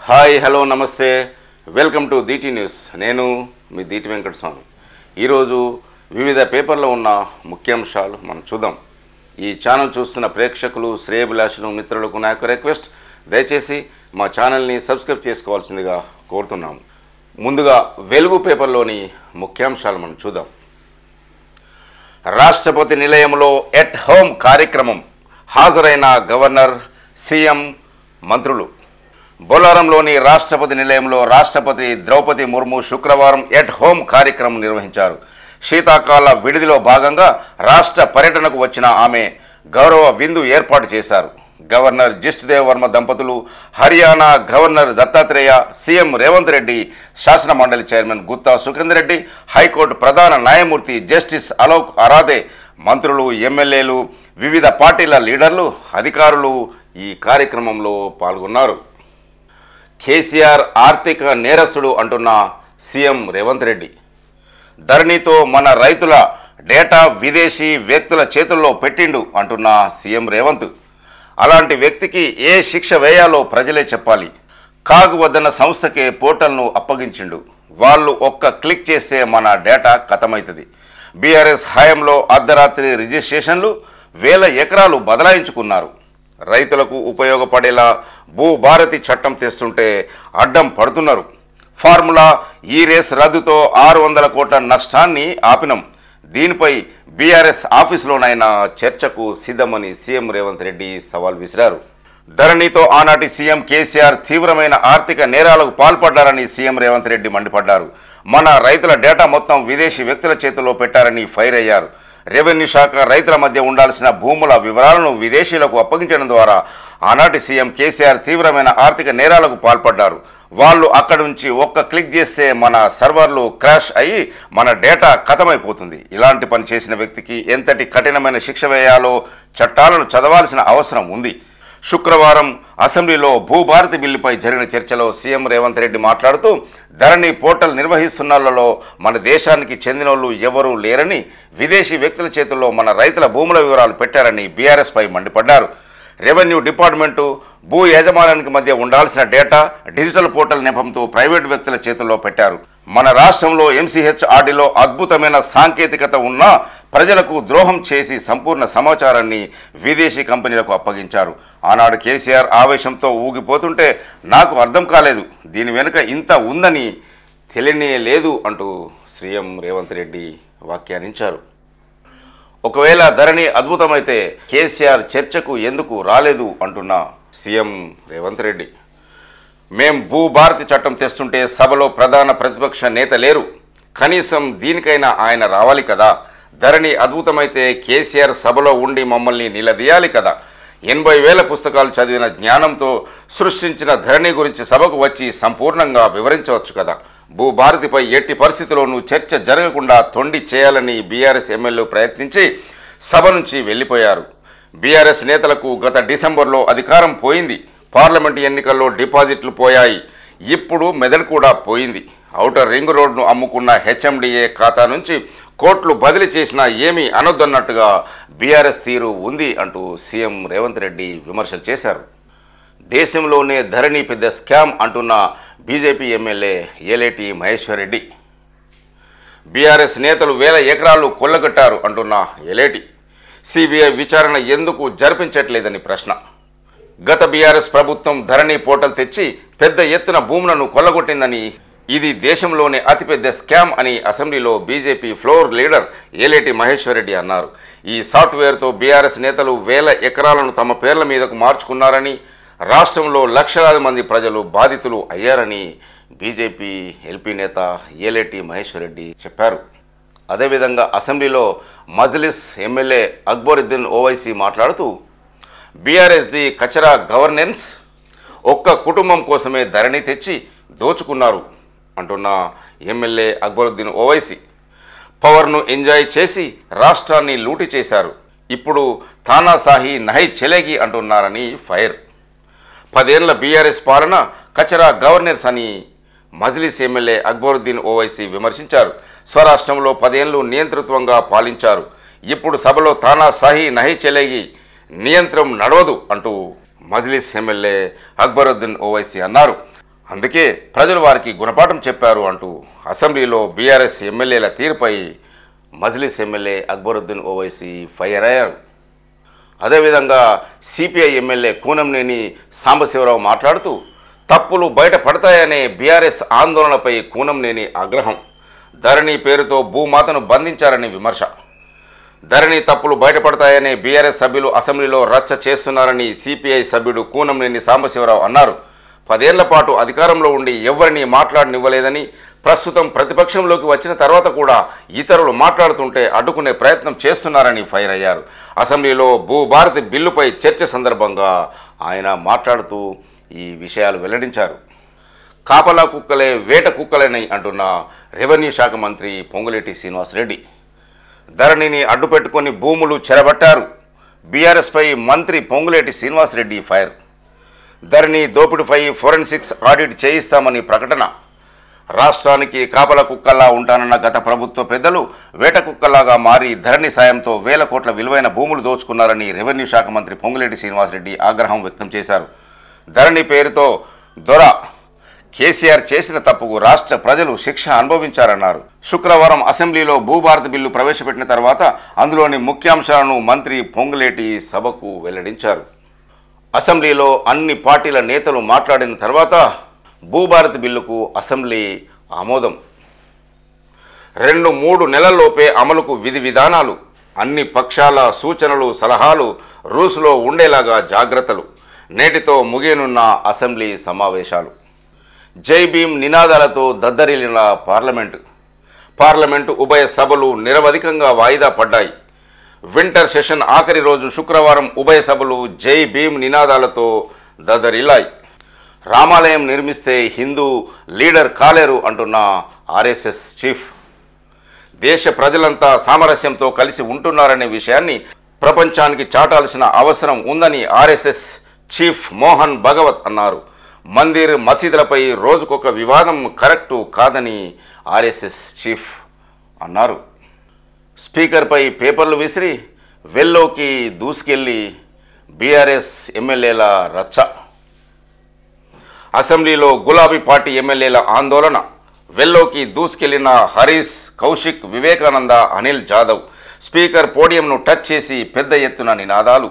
Hi hello నమస్తే welcome to DT news. నేను మీ DT Venkataswamy. ఈరోజు వివిధ పేపర్లో ఉన్న ముఖ్యాంశాలు మనం చూద్దాం. ఈ ఛానల్ చూస్తున్న ప్రేక్షకులు, శ్రేయభిలాషులు, మిత్రులకు నా యొక్క రిక్వెస్ట్, దయచేసి మా ఛానల్ని సబ్స్క్రైబ్ చేసుకోవాల్సిందిగా కోరుతున్నాము. ముందుగా వెలుగు పేపర్లోని ముఖ్యాంశాలు మనం చూద్దాం. రాష్ట్రపతి నిలయంలో ఎట్ హోమ్ కార్యక్రమం, హాజరైన గవర్నర్, సీఎం, మంత్రులు. బొల్లారంలోని రాష్ట్రపతి నిలయంలో రాష్ట్రపతి ద్రౌపది ముర్ము శుక్రవారం ఎట్ హోమ్ కార్యక్రమం నిర్వహించారు. శీతాకాల విడిదిలో భాగంగా రాష్ట్ర పర్యటనకు వచ్చిన ఆమె గౌరవ విందు ఏర్పాటు చేశారు. గవర్నర్ జిష్ణుదేవ్ వర్మ దంపతులు, హర్యానా గవర్నర్ దత్తాత్రేయ, సీఎం రేవంత్ రెడ్డి, శాసన మండలి చైర్మన్ గుత్తా సుఖేందర్ రెడ్డి, హైకోర్టు ప్రధాన న్యాయమూర్తి జస్టిస్ అలోక్ అరాదే, మంత్రులు, ఎమ్మెల్యేలు, వివిధ పార్టీల లీడర్లు, అధికారులు ఈ కార్యక్రమంలో పాల్గొన్నారు. కేసీఆర్ ఆర్థిక నేరస్తుడు అంటున్న సీఎం రేవంత్ రెడ్డి. ధరణితో మన రైతుల డేటా విదేశీ వ్యక్తుల చేతుల్లో పెట్టిండు అంటున్న సీఎం రేవంత్. అలాంటి వ్యక్తికి ఏ శిక్ష వేయాలో ప్రజలే చెప్పాలి. కాగు వద్దన్న సంస్థకే పోర్టల్ను అప్పగించిండు. వాళ్ళు ఒక్క క్లిక్ చేస్తే మన డేటా ఖతమవుతుంది. బీఆర్ఎస్ హయాంలో అర్ధరాత్రి రిజిస్ట్రేషన్లు, 1000 ఎకరాలు బదలాయించుకున్నారు. రైతులకు ఉపయోగపడేలా భూభారతి చట్టం తెస్తుంటే అడ్డం పడుతున్నారు. ఫార్ములా ఈ రేస్ రద్దుతో 600 కోట్ల నష్టాన్ని ఆపినం. దీనిపై బీఆర్ఎస్ ఆఫీసులోనైనా చర్చకు సిద్ధమని సీఎం రేవంత్ రెడ్డి సవాల్ విసిరారు. ధరణితో ఆనాటి సీఎం కేసీఆర్ తీవ్రమైన ఆర్థిక నేరాలకు పాల్పడ్డారని సీఎం రేవంత్ రెడ్డి మండిపడ్డారు. మన రైతుల డేటా మొత్తం విదేశీ వ్యక్తుల చేతుల్లో పెట్టారని ఫైర్ అయ్యారు. రెవెన్యూ శాఖ రైతుల మధ్య ఉండాల్సిన భూముల వివరాలను విదేశీయులకు అప్పగించడం ద్వారా ఆనాటి సీఎం కేసీఆర్ తీవ్రమైన ఆర్థిక నేరాలకు పాల్పడ్డారు. వాళ్ళు అక్కడి నుంచి ఒక్క క్లిక్ చేస్తే మన సర్వర్లు క్రాష్ అయ్యి మన డేటా ఖతమైపోతుంది. ఇలాంటి పని చేసిన వ్యక్తికి ఎంతటి కఠినమైన శిక్ష వేయాలో చట్టాలను చదవాల్సిన అవసరం ఉంది. శుక్రవారం అసెంబ్లీలో భూభారతి బిల్లుపై జరిగిన చర్చలో సీఎం రేవంత్ రెడ్డి మాట్లాడుతూ, ధరణి పోర్టల్ నిర్వహిస్తున్నలలో మన దేశానికి చెందినోళ్ళు ఎవరూ లేరని, విదేశీ వ్యక్తుల చేతుల్లో మన రైతుల భూముల వివరాలు పెట్టారని బీఆర్ఎస్ పై మండిపడ్డారు. రెవెన్యూ డిపార్ట్మెంటు, భూ యాజమాన్యానికి మధ్య ఉండాల్సిన డేటా డిజిటల్ పోర్టల్ నెపంతో ప్రైవేటు వ్యక్తుల చేతుల్లో పెట్టారు. మన రాష్ట్రంలో MCHRDలో అద్భుతమైన సాంకేతికత ఉన్నా ప్రజలకు ద్రోహం చేసి సంపూర్ణ సమాచారాన్ని విదేశీ కంపెనీలకు అప్పగించారు. ఆనాడు కేసీఆర్ ఆవేశంతో ఊగిపోతుంటే నాకు అర్థం కాలేదు, దీని వెనుక ఇంత ఉందని తెలియనే లేదు అంటూ సీఎం రేవంత్ రెడ్డి వ్యాఖ్యానించారు. ఒకవేళ ధరణి అద్భుతమైతే కేసీఆర్ చర్చకు ఎందుకు రాలేదు అంటున్న సీఎం రేవంత్ రెడ్డి. మేం భూభారతి చట్టం తెస్తుంటే సభలో ప్రధాన ప్రతిపక్ష నేత లేరు, కనీసం దీనికైనా ఆయన రావాలి కదా. ధరణి అద్భుతమైతే కేసీఆర్ సభలో ఉండి మమ్మల్ని నిలదీయాలి కదా. 80,000 పుస్తకాలు చదివిన జ్ఞానంతో సృష్టించిన ధరణి గురించి సభకు వచ్చి సంపూర్ణంగా వివరించవచ్చు కదా. భూభారతిపై ఎట్టి పరిస్థితుల్లోనూ చర్చ జరగకుండా తొండి చేయాలని బీఆర్ఎస్ ఎమ్మెల్యేలు ప్రయత్నించి సభ నుంచి వెళ్ళిపోయారు. బీఆర్ఎస్ నేతలకు గత డిసెంబర్లో అధికారం పోయింది. పార్లమెంటు ఎన్నికల్లో డిపాజిట్లు పోయాయి. ఇప్పుడు మెదడు కూడా పోయింది. ఔటర్ రింగ్ రోడ్ను అమ్ముకున్న HMDA ఖాతా నుంచి కోట్లు బదిలీ చేసినా ఏమీ అనొద్దన్నట్టుగా బీఆర్ఎస్ తీరు ఉంది అంటూ సీఎం రేవంత్ రెడ్డి విమర్శలు చేశారు. దేశంలోనే ధరణి పెద్ద స్కామ్ అంటున్న BJP MLA Eleti Maheshwar Reddy. BRS నేతలు 1000 ఎకరాలు కొల్లగొట్టారు అంటున్న ఏలేటి. సిబిఐ విచారణ ఎందుకు జరిపించట్లేదని ప్రశ్న. గత బీఆర్ఎస్ ప్రభుత్వం ధరణి పోర్టల్ తెచ్చి పెద్ద ఎత్తున భూములను కొల్లగొట్టిందని, ఇది దేశంలోనే అతిపెద్ద స్కామ్ అని అసెంబ్లీలో BJP floor leader Eleti Maheshwar Reddy అన్నారు. ఈ సాఫ్ట్వేర్తో బీఆర్ఎస్ నేతలు 1000 ఎకరాలను తమ పేర్ల మీదకు మార్చుకున్నారని, రాష్ట్రంలో లక్షలాది మంది ప్రజలు బాధితులు అయ్యారని బీజేపీ ఎల్పీ నేత ఏలేటి మహేశ్వర్ రెడ్డి చెప్పారు. అదేవిధంగా అసెంబ్లీలో మజ్లిస్ ఎమ్మెల్యే అక్బరుద్దీన్ ఓవైసీ మాట్లాడుతూ, బీఆర్ఎస్ది కచరా గవర్నెన్స్, ఒక్క కుటుంబం కోసమే ధరణి తెచ్చి దోచుకున్నారు అంటున్న ఎమ్మెల్యే అక్బరుద్దీన్ ఓవైసీ. పవర్ను ఎంజాయ్ చేసి రాష్ట్రాన్ని లూటి చేశారు. ఇప్పుడు తానాసాహి నహై చెలేగి అంటున్నారని ఫైర్. 10 ఏళ్ల బీఆర్ఎస్ పాలన కచరా గవర్నెన్స్ అని మజ్లిస్ ఎమ్మెల్యే అక్బరుద్దీన్ ఓవైసీ విమర్శించారు. స్వరాష్ట్రంలో 10 ఏళ్లు నియంతృత్వంగా పాలించారు. ఇప్పుడు సభలో తానాసాహి నహై చెలేగి, నియంత్రం నడవదు అంటూ మజ్లిస్ ఎమ్మెల్యే అక్బరుద్దీన్ ఓవైసీ అన్నారు. అందుకే ప్రజలు వారికి గుణపాఠం చెప్పారు అంటూ అసెంబ్లీలో బీఆర్ఎస్ ఎమ్మెల్యేల తీరుపై మజ్లిస్ ఎమ్మెల్యే అక్బరుద్దీన్ ఓవైసీ ఫైర్ అయ్యారు. అదేవిధంగా సిపిఐ ఎమ్మెల్యే కూనంనేని సాంబశివరావు మాట్లాడుతూ తప్పులు బయటపడతాయనే బీఆర్ఎస్ ఆందోళనపై కూనంనేని ఆగ్రహం, ధరణి పేరుతో భూమాతను బంధించారని విమర్శ. ధరణి తప్పులు బయటపడతాయనే బీఆర్ఎస్ సభ్యులు అసెంబ్లీలో రచ్చ చేస్తున్నారని సిపిఐ సభ్యుడు కూనంనేని సాంబశివరావు అన్నారు. 10 ఏళ్ల పాటు అధికారంలో ఉండి ఎవరిని మాట్లాడనివ్వలేదని, ప్రస్తుతం ప్రతిపక్షంలోకి వచ్చిన తర్వాత కూడా ఇతరులు మాట్లాడుతుంటే అడ్డుకునే ప్రయత్నం చేస్తున్నారని ఫైర్ అయ్యారు. అసెంబ్లీలో భూభారతి బిల్లుపై చర్చ సందర్భంగా ఆయన మాట్లాడుతూ ఈ విషయాలు వెల్లడించారు. కాపలా కుక్కలే వేట కుక్కలేని అంటున్న రెవెన్యూ శాఖ మంత్రి పొంగులేటి శ్రీనివాసరెడ్డి, ధరణిని అడ్డుపెట్టుకొని భూములు చెరబట్టారు. బీఆర్ఎస్పై మంత్రి పొంగులేటి శ్రీనివాసరెడ్డి ఫైర్. ధరణి దోపిడీపై ఫోరెన్సిక్స్ ఆడిట్ చేయిస్తామని ప్రకటన. రాష్ట్రానికి కాపల కుక్కల్లా ఉంటానన్న గత ప్రభుత్వ పెద్దలు వేట కుక్కల్లాగా మారి ధరణి సాయంతో వేల కోట్ల విలువైన భూములు దోచుకున్నారని రెవెన్యూ శాఖ మంత్రి పొంగులేటి శ్రీనివాసరెడ్డి ఆగ్రహం వ్యక్తం చేశారు. ధరణి పేరుతో దొర కేసీఆర్ చేసిన తప్పుకు రాష్ట్ర ప్రజలు శిక్ష అనుభవించారన్నారు. శుక్రవారం అసెంబ్లీలో భూభారతి బిల్లు ప్రవేశపెట్టిన తర్వాత అందులోని ముఖ్యాంశాలను మంత్రి పొంగులేటి సభకు వెల్లడించారు. అసెంబ్లీలో అన్ని పార్టీల నేతలు మాట్లాడిన తర్వాత భూభారతి బిల్లుకు అసెంబ్లీ ఆమోదం. 2-3 నెలల్లోపే అమలుకు విధి విధానాలు, అన్ని పక్షాల సూచనలు సలహాలు రూసులో ఉండేలాగా జాగ్రత్తలు. నేటితో ముగియనున్న అసెంబ్లీ సమావేశాలు. జై భీమ్ నినాదాలతో దద్దరిల్లిన పార్లమెంటు ఉభయ సభలు నిరవధికంగా వాయిదా పడ్డాయి. వింటర్ సెషన్ ఆఖరి రోజు శుక్రవారం ఉభయ సభలు జై భీమ్ నినాదాలతో దద్దరిల్లాయి. రామాలయం నిర్మిస్తే హిందూ లీడర్ కాలేరు అంటున్న ఆర్ఎస్ఎస్ చీఫ్. దేశ ప్రజలంతా సామరస్యంతో కలిసి ఉంటున్నారనే విషయాన్ని ప్రపంచానికి చాటాల్సిన అవసరం ఉందని ఆర్ఎస్ఎస్ చీఫ్ మోహన్ భగవత్ అన్నారు. మందిర్ మసీదులపై రోజుకొక వివాదం కరెక్టు కాదని ఆర్ఎస్ఎస్ చీఫ్ అన్నారు. స్పీకర్పై పేపర్లు విసిరి వెల్లోకి దూసుకెళ్లి బీఆర్ఎస్ ఎమ్మెల్యేల రచ్చ. అసెంబ్లీలో గులాబీ పార్టీ ఎమ్మెల్యేల ఆందోళన. వెల్లోకి దూసుకెళ్లిన హరీష్, కౌశిక్, వివేకానంద, అనిల్ జాదవ్. స్పీకర్ పోడియంను టచ్ చేసి పెద్ద ఎత్తున నినాదాలు.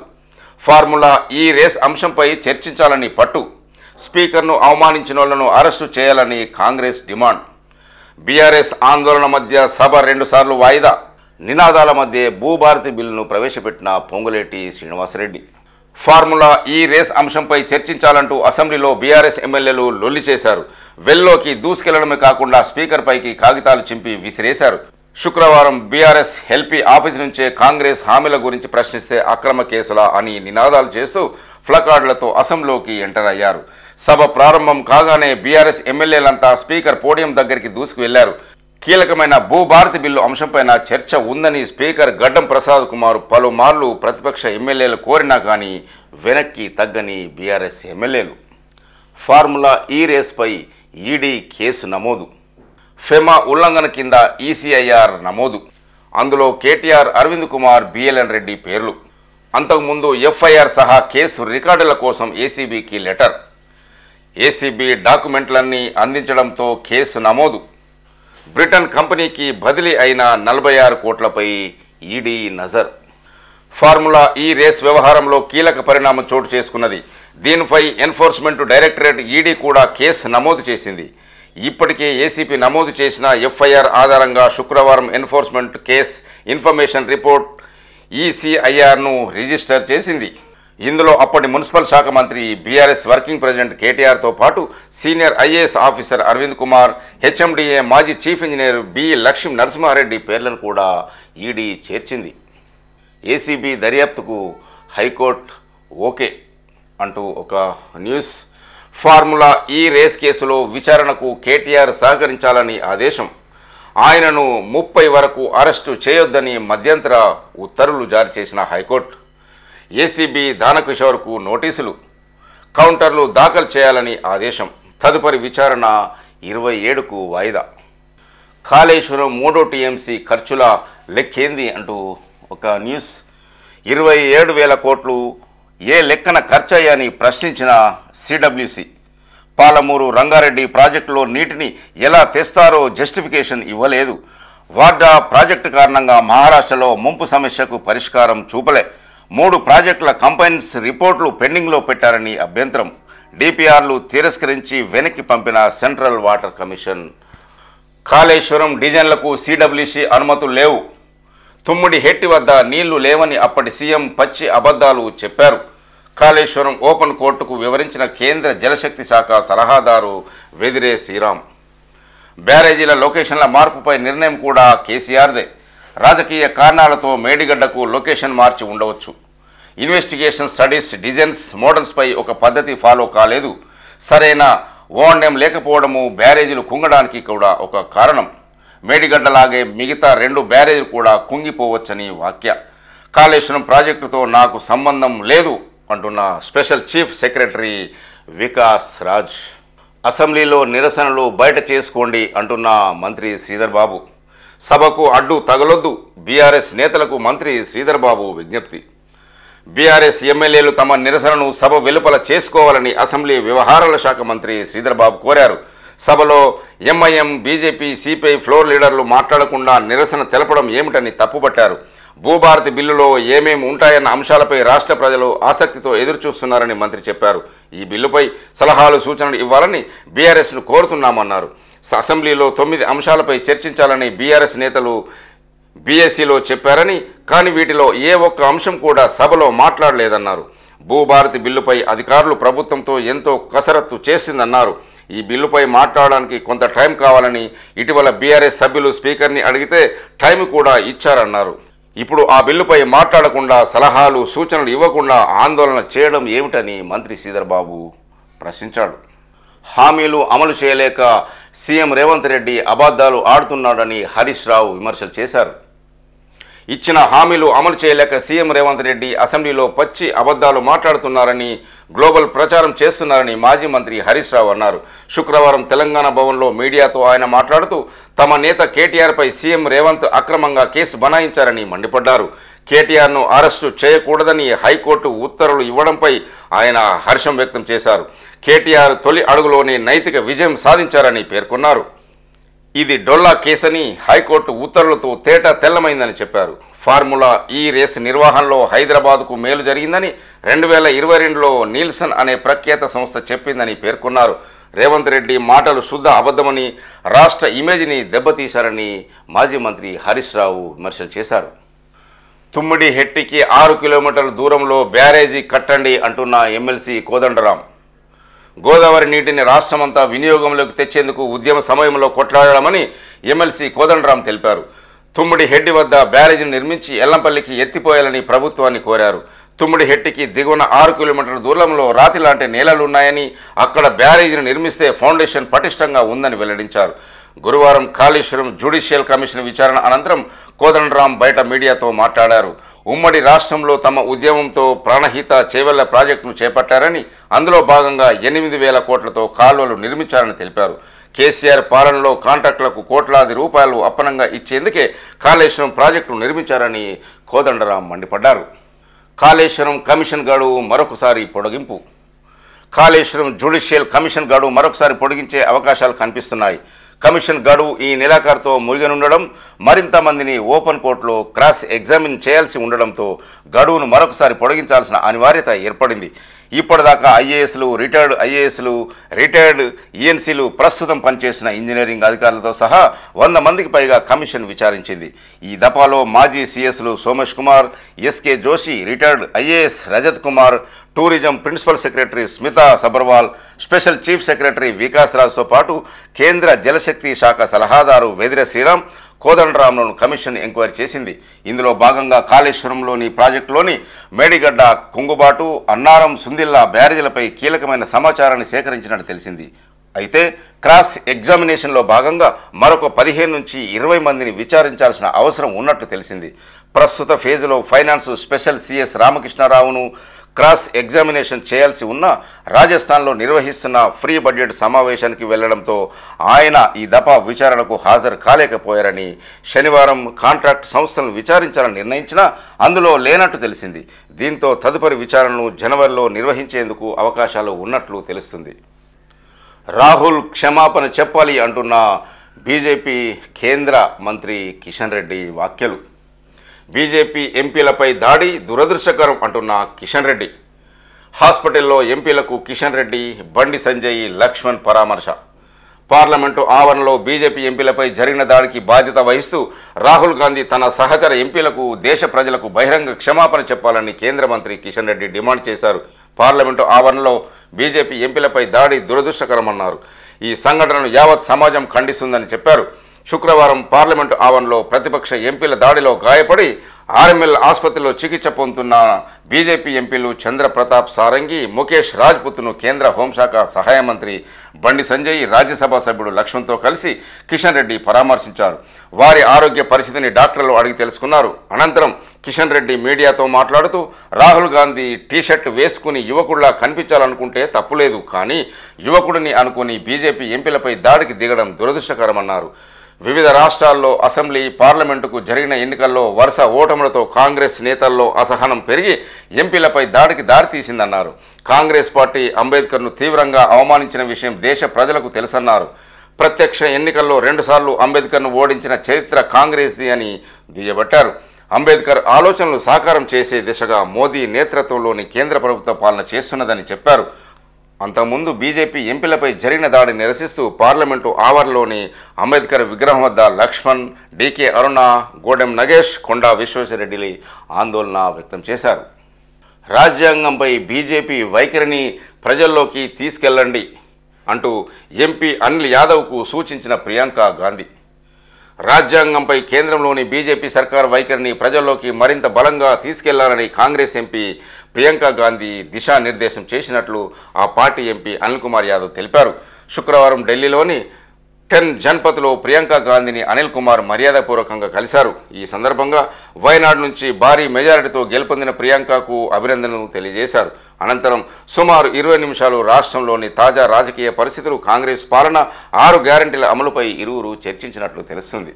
ఫార్ములా ఈ రేస్ అంశంపై చర్చించాలని పట్టు. స్పీకర్ను అవమానించిన వాళ్లను అరెస్టు చేయాలని కాంగ్రెస్ డిమాండ్. బీఆర్ఎస్ ఆందోళన మధ్య సభ 2 సార్లు వాయిదా. నినాదాల మధ్య భూభారతి బిల్లును ప్రవేశపెట్టిన Ponguleti Srinivasa Reddy. Formula E race అంశంపై చర్చించాలంటూ అసెంబ్లీలో బీఆర్ఎస్ ఎమ్మెల్యేలు లొల్లి చేశారు. వెల్లోకి దూసుకెళ్లడమే కాకుండా స్పీకర్ పైకి కాగితాలు చింపి విసిరేశారు. శుక్రవారం బీఆర్ఎస్ ఎల్పీ ఆఫీస్ నుంచే కాంగ్రెస్ హామీల గురించి ప్రశ్నిస్తే అక్రమ కేసులా అని నినాదాలు చేస్తూ ప్లకార్డులతో అసెంబ్లీలోకి ఎంటర్ అయ్యారు. సభ ప్రారంభం కాగానే బీఆర్ఎస్ ఎమ్మెల్యేలంతా స్పీకర్ పోడియం దగ్గరికి దూసుకు వెళ్లారు. కీలకమైన భూభారతి బిల్లు అంశంపైన చర్చ ఉందని స్పీకర్ గడ్డం ప్రసాద్ కుమార్ పలుమార్లు ప్రతిపక్ష ఎమ్మెల్యేలు కోరినా కానీ వెనక్కి తగ్గని బీఆర్ఎస్ ఎమ్మెల్యేలు. ఫార్ములా ఈ రేస్పై ఈడీ కేసు నమోదు. ఫెమా ఉల్లంఘన కింద ఈసీఐఆర్ నమోదు. అందులో కేటీఆర్, అరవింద్ కుమార్, బిఎల్ఎన్ రెడ్డి పేర్లు. అంతకుముందు ఎఫ్ఐఆర్ సహా కేసు రికార్డుల కోసం ఏసీబీకి లెటర్. ఏసీబీ డాక్యుమెంట్లన్నీ అందించడంతో కేసు నమోదు. బ్రిటన్ కంపెనీకి బదిలీ అయిన 46 కోట్లపై ఈడీ నజర్. ఫార్ములా ఈ రేస్ వ్యవహారంలో కీలక పరిణామం చోటు చేసుకున్నది. దీనిపై ఎన్ఫోర్స్మెంట్ డైరెక్టరేట్ ఈడీ కూడా కేసు నమోదు చేసింది. ఇప్పటికే ఏసీపీ నమోదు చేసిన ఎఫ్ఐఆర్ ఆధారంగా శుక్రవారం ఎన్ఫోర్స్మెంట్ కేస్ ఇన్ఫర్మేషన్ రిపోర్ట్ ఈసీఐఆర్ను రిజిస్టర్ చేసింది. ఇందులో అప్పటి మున్సిపల్ శాఖ మంత్రి, బీఆర్ఎస్ వర్కింగ్ ప్రెసిడెంట్ కేటీఆర్తో పాటు senior IAS officer Arvind Kumar, HMDA మాజీ chief engineer B Lakshmi Narasimha Reddy పేర్లను కూడా ఈడీ చేర్చింది. ఏసీబీ దర్యాప్తుకు హైకోర్టు ఓకే అంటూ ఒక న్యూస్. ఫార్ములా ఈ రేస్ కేసులో విచారణకు కేటీఆర్ సహకరించాలని ఆదేశం. ఆయనను 30 వరకు అరెస్టు చేయొద్దని మధ్యంతర ఉత్తర్వులు జారీ చేసిన హైకోర్టు. ఏసీబీ దానకిషోర్కు నోటీసులు, కౌంటర్లు దాఖలు చేయాలని ఆదేశం. తదుపరి విచారణ 27కు వాయిదా. కాళేశ్వరం 3వ టీఎంసీ ఖర్చుల లెక్కేంది అంటూ ఒక న్యూస్. 27,000 కోట్లు ఏ లెక్కన ఖర్చయ్యని ప్రశ్నించిన సిడబ్ల్యూసి. పాలమూరు రంగారెడ్డి ప్రాజెక్టులో నీటిని ఎలా తెస్తారో జస్టిఫికేషన్ ఇవ్వలేదు. వార్డా ప్రాజెక్టు కారణంగా మహారాష్ట్రలో ముంపు సమస్యకు పరిష్కారం చూపలే. 3 ప్రాజెక్టుల కంపైన్స్ రిపోర్టులు పెండింగ్లో పెట్టారని అభ్యంతరం. డిపిఆర్లు తిరస్కరించి వెనక్కి పంపిన సెంట్రల్ వాటర్ కమిషన్. కాళేశ్వరం డిజైన్లకు సిడబ్ల్యూసి అనుమతులు లేవు. తుమ్మిడి హెట్టి వద్ద నీళ్లు లేవని అప్పటి సీఎం పచ్చి అబద్ధాలు చెప్పారు. కాళేశ్వరం ఓపెన్ కోర్టుకు వివరించిన కేంద్ర జలశక్తి శాఖ సలహాదారు వెదిరే శ్రీరామ్. బ్యారేజీల లొకేషన్ల మార్పుపై నిర్ణయం కూడా కేసీఆర్దే. రాజకీయ కారణాలతో మేడిగడ్డకు లొకేషన్ మార్చి ఉండవచ్చు. ఇన్వెస్టిగేషన్ స్టడీస్ డిజైన్స్ మోడల్స్పై ఒక పద్ధతి ఫాలో కాలేదు. సరైన ఓఎండ్ఎం లేకపోవడము బ్యారేజీలు కుంగడానికి కూడా ఒక కారణం. మేడిగడ్డలాగే మిగతా 2 బ్యారేజీలు కూడా కుంగిపోవచ్చని వాక్య. కాళేశ్వరం ప్రాజెక్టుతో నాకు సంబంధం లేదు అంటున్న special chief secretary Vikas Raj. అసెంబ్లీలో నిరసనలు బయట చేసుకోండి అంటున్న మంత్రి శ్రీధర్ బాబు. సభకు అడ్డు తగలొద్దు బీఆర్ఎస్ నేతలకు మంత్రి శ్రీధర్ బాబు విజ్ఞప్తి. బీఆర్ఎస్ ఎమ్మెల్యేలు తమ నిరసనను సభ వెలుపల చేసుకోవాలని అసెంబ్లీ వ్యవహారాల శాఖ మంత్రి శ్రీధర్ బాబు కోరారు. సభలో ఎంఐఎం, బీజేపీ, సిపిఐ ఫ్లోర్ లీడర్లు మాట్లాడకుండా నిరసన తెలపడం ఏమిటని తప్పుపట్టారు. భూభారతి బిల్లులో ఏమేమి ఉంటాయన్న అంశాలపై రాష్ట్ర ప్రజలు ఆసక్తితో ఎదురుచూస్తున్నారని మంత్రి చెప్పారు. ఈ బిల్లుపై సలహాలు, సూచనలు ఇవ్వాలని బీఆర్ఎస్ను కోరుతున్నామన్నారు. అసెంబ్లీలో 9 అంశాలపై చర్చించాలని బీఆర్ఎస్ నేతలు బీఎస్సీలో చెప్పారని, కానీ వీటిలో ఏ ఒక్క అంశం కూడా సభలో మాట్లాడలేదన్నారు. భూభారతి బిల్లుపై అధికారులు ప్రభుత్వంతో ఎంతో కసరత్తు చేసిందన్నారు. ఈ బిల్లుపై మాట్లాడడానికి కొంత టైం కావాలని ఇటీవల బీఆర్ఎస్ సభ్యులు స్పీకర్ని అడిగితే టైం కూడా ఇచ్చారన్నారు. ఇప్పుడు ఆ బిల్లుపై మాట్లాడకుండా, సలహాలు, సూచనలు ఇవ్వకుండా ఆందోళన చేయడం ఏమిటని మంత్రి శ్రీధర్ బాబు ప్రశ్నించాడు. హామీలు అమలు చేయలేక సీఎం రేవంత్ రెడ్డి అబద్ధాలు ఆడుతున్నాడని హరీష్ రావు విమర్శలు చేశారు. ఇచ్చిన హామీలు అమలు చేయలేక సీఎం రేవంత్ రెడ్డి అసెంబ్లీలో పచ్చి అబద్ధాలు మాట్లాడుతున్నారని, గ్లోబల్ ప్రచారం చేస్తున్నారని మాజీ మంత్రి హరీష్ రావు అన్నారు. శుక్రవారం తెలంగాణ భవన్లో మీడియాతో ఆయన మాట్లాడుతూ తమ నేత కేటీఆర్పై సీఎం రేవంత్ అక్రమంగా కేసు బనాయించారని మండిపడ్డారు. కేటీఆర్ను అరెస్టు చేయకూడదని హైకోర్టు ఉత్తర్వులు ఇవ్వడంపై ఆయన హర్షం వ్యక్తం చేశారు. కేటీఆర్ తొలి అడుగులోనే నైతిక విజయం సాధించారని పేర్కొన్నారు. ఇది డొల్లా కేసని, హైకోర్టు ఉత్తర్వులతో తేట తెల్లమైందని చెప్పారు. ఫార్ములా ఈ రేసు నిర్వహణలో హైదరాబాద్కు మేలు జరిగిందని 2022లో నీల్సన్ అనే ప్రఖ్యాత సంస్థ చెప్పిందని పేర్కొన్నారు. రేవంత్ రెడ్డి మాటలు శుద్ధ అబద్ధమని, రాష్ట్ర ఇమేజ్ని దెబ్బతీశారని మాజీ మంత్రి హరీష్ రావు విమర్శలు చేశారు. తుమ్మిడి హెట్టికి 6 కిలోమీటర్ల దూరంలో బ్యారేజీ కట్టండి అంటున్న ఎమ్మెల్సీ కోదండరాం. గోదావరి నీటిని రాష్ట్రమంతా వినియోగంలోకి తెచ్చేందుకు ఉద్యమ సమయంలో కొట్లాడామని ఎమ్మెల్సీ కోదండరాం తెలిపారు. తుమ్మిడి హెడ్డి వద్ద బ్యారేజీని నిర్మించి ఎల్లంపల్లికి ఎత్తిపోయాలని ప్రభుత్వాన్ని కోరారు. తుమ్మిడి హెట్టికి దిగువన 6 కిలోమీటర్ల దూరంలో రాతి లాంటి నేలలున్నాయని, అక్కడ బ్యారేజీని నిర్మిస్తే ఫౌండేషన్ పటిష్టంగా ఉందని వెల్లడించారు. గురువారం కాళేశ్వరం జ్యుడిషియల్ కమిషన్ విచారణ అనంతరం కోదండరాం బయట మీడియాతో మాట్లాడారు. ఉమ్మడి రాష్ట్రంలో తమ ఉద్యమంతో ప్రాణహిత చేవెళ్ల ప్రాజెక్టును చేపట్టారని, అందులో భాగంగా 8,000 కోట్లతో కాలువలు నిర్మించారని తెలిపారు. కేసీఆర్ పాలనలో కాంట్రాక్టులకు కోట్లాది రూపాయలు అప్పనంగా ఇచ్చేందుకే కాళేశ్వరం ప్రాజెక్టును నిర్మించారని కోదండరాం మండిపడ్డారు. కాళేశ్వరం కమిషన్ గడువు మరొకసారి పొడిగింపు. కాళేశ్వరం జ్యుడిషియల్ కమిషన్ గడువు మరొకసారి పొడిగించే అవకాశాలు కనిపిస్తున్నాయి. కమిషన్ గడువు ఈ నెలాఖరుతో ముగియనుండడం, మరింత మందిని ఓపెన్ కోర్టులో క్రాస్ ఎగ్జామిన్ చేయాల్సి ఉండడంతో గడువును మరొకసారి పొడిగించాల్సిన అనివార్యత ఏర్పడింది. ఇప్పటిదాకా ఐఏఎస్లు, రిటైర్డ్ ఐఏఎస్లు, రిటైర్డ్ ఈఎన్సీలు, ప్రస్తుతం పనిచేసిన ఇంజనీరింగ్ అధికారులతో సహా 100 మందికి పైగా కమిషన్ విచారించింది. ఈ దఫాలో మాజీ సీఎస్లు Somesh Kumar, SK Joshi, retired IAS Rajat Kumar, tourism principal secretary Smita Sabharwal, special chief secretary Vikas రాజ్తో పాటు కేంద్ర జలశక్తి శాఖ సలహాదారు వెదిరే శ్రీరామ్, కోదండరాంలను కమిషన్ ఎంక్వైరీ చేసింది. ఇందులో భాగంగా కాళేశ్వరంలోని ప్రాజెక్టులోని మేడిగడ్డ, కుంగుబాటు, అన్నారం, సుందిల్లా బ్యారేజీలపై కీలకమైన సమాచారాన్ని సేకరించినట్టు తెలిసింది. అయితే క్రాస్ ఎగ్జామినేషన్లో భాగంగా మరొక 15 నుంచి 20 మందిని విచారించాల్సిన అవసరం ఉన్నట్టు తెలిసింది. ప్రస్తుత ఫేజ్లో ఫైనాన్స్ స్పెషల్ సిఎస్ రామకృష్ణారావును క్రాస్ ఎగ్జామినేషన్ చేయాల్సి ఉన్న రాజస్థాన్లో నిర్వహిస్తున్న ఫ్రీ బడ్జెట్ సమావేశానికి వెళ్లడంతో ఆయన ఈ దఫా విచారణకు హాజరు కాలేకపోయారని, శనివారం కాంట్రాక్ట్ సంస్థలను విచారించాలని నిర్ణయించినా అందులో లేనట్టు తెలిసింది. దీంతో తదుపరి విచారణను జనవరిలో నిర్వహించేందుకు అవకాశాలు ఉన్నట్లు తెలుస్తుంది. రాహుల్ క్షమాపణ చెప్పాలి అంటున్న బీజేపీ కేంద్ర మంత్రి కిషన్ రెడ్డి వ్యాఖ్యలు. బీజేపీ ఎంపీలపై దాడి దురదృష్టకరం అంటున్న కిషన్ రెడ్డి. హాస్పిటల్లో ఎంపీలకు కిషన్ రెడ్డి, బండి సంజయ్, లక్ష్మణ్ పరామర్శ. పార్లమెంటు ఆవరణలో బీజేపీ ఎంపీలపై జరిగిన దాడికి బాధ్యత వహిస్తూ రాహుల్ గాంధీ తన సహచర ఎంపీలకు, దేశ ప్రజలకు బహిరంగ క్షమాపణ చెప్పాలని కేంద్ర మంత్రి కిషన్ రెడ్డి డిమాండ్ చేశారు. పార్లమెంటు ఆవరణలో బీజేపీ ఎంపీలపై దాడి దురదృష్టకరమన్నారు. ఈ సంఘటనను యావత్ సమాజం ఖండిస్తుందని చెప్పారు. శుక్రవారం పార్లమెంటు ఆవరణలో ప్రతిపక్ష ఎంపీల దాడిలో గాయపడి ఆర్ఎంఎల్ ఆసుపత్రిలో చికిత్స పొందుతున్న బీజేపీ ఎంపీలు చంద్రప్రతాప్ సారంగి, ముఖేష్ రాజ్పుత్ను కేంద్ర హోంశాఖ సహాయ మంత్రి బండి సంజయ్, రాజ్యసభ సభ్యుడు లక్ష్మణ్తో కలిసి కిషన్ రెడ్డి పరామర్శించారు. వారి ఆరోగ్య పరిస్థితిని డాక్టర్లు అడిగి తెలుసుకున్నారు. అనంతరం కిషన్ రెడ్డి మీడియాతో మాట్లాడుతూ రాహుల్ గాంధీ టీషర్ట్ వేసుకుని యువకుడిలా కనిపించాలనుకుంటే తప్పులేదు, కానీ యువకుడిని అనుకుని బీజేపీ ఎంపీలపై దాడికి దిగడం దురదృష్టకరమన్నారు. వివిధ రాష్ట్రాల్లో అసెంబ్లీ, పార్లమెంటుకు జరిగిన ఎన్నికల్లో వరుస ఓటములతో కాంగ్రెస్ నేతల్లో అసహనం పెరిగి ఎంపీలపై దాడికి దారితీసిందన్నారు. కాంగ్రెస్ పార్టీ అంబేద్కర్ను తీవ్రంగా అవమానించిన విషయం దేశ ప్రజలకు తెలుసన్నారు. ప్రత్యక్ష ఎన్నికల్లో 2 సార్లు అంబేద్కర్ను ఓడించిన చరిత్ర కాంగ్రెస్ది అని దుయ్యబట్టారు. అంబేద్కర్ ఆలోచనలు సాకారం చేసే దిశగా మోదీ నేతృత్వంలోని కేంద్ర ప్రభుత్వ పాలన చేస్తున్నదని చెప్పారు. అంతకుముందు బీజేపీ ఎంపీలపై జరిగిన దాడిని నిరసిస్తూ పార్లమెంటు ఆవరణలోని అంబేద్కర్ విగ్రహం వద్ద లక్ష్మణ్, డీకే అరుణ, గోడెం నగేష్, కొండా విశ్వేశ్వరరెడ్డి ఆందోళన వ్యక్తం చేశారు. రాజ్యాంగంపై బీజేపీ వైఖరిని ప్రజల్లోకి తీసుకెళ్లండి అంటూ ఎంపీ అనిల్ యాదవ్కు సూచించిన ప్రియాంక గాంధీ. రాజ్యాంగంపై కేంద్రంలోని బీజేపీ సర్కార్ వైఖరిని ప్రజల్లోకి మరింత బలంగా తీసుకెళ్లాలని కాంగ్రెస్ ఎంపీ ప్రియాంక గాంధీ దిశానిర్దేశం చేసినట్లు ఆ పార్టీ ఎంపీ అనిల్ కుమార్ యాదవ్ తెలిపారు. శుక్రవారం ఢిల్లీలోని 10 జన్పథ్లో ప్రియాంక గాంధీని అనిల్ కుమార్ మర్యాదపూర్వకంగా కలిశారు. ఈ సందర్భంగా వైనాడ్ నుంచి భారీ మెజారిటీతో గెలుపొందిన ప్రియాంకకు అభినందనలు తెలియజేశారు. అనంతరం సుమారు 20 నిమిషాలు రాష్ట్రంలోని తాజా రాజకీయ పరిస్థితులు, కాంగ్రెస్ పాలన, 6 గ్యారంటీల అమలుపై ఇరువురు చర్చించినట్లు తెలుస్తుంది.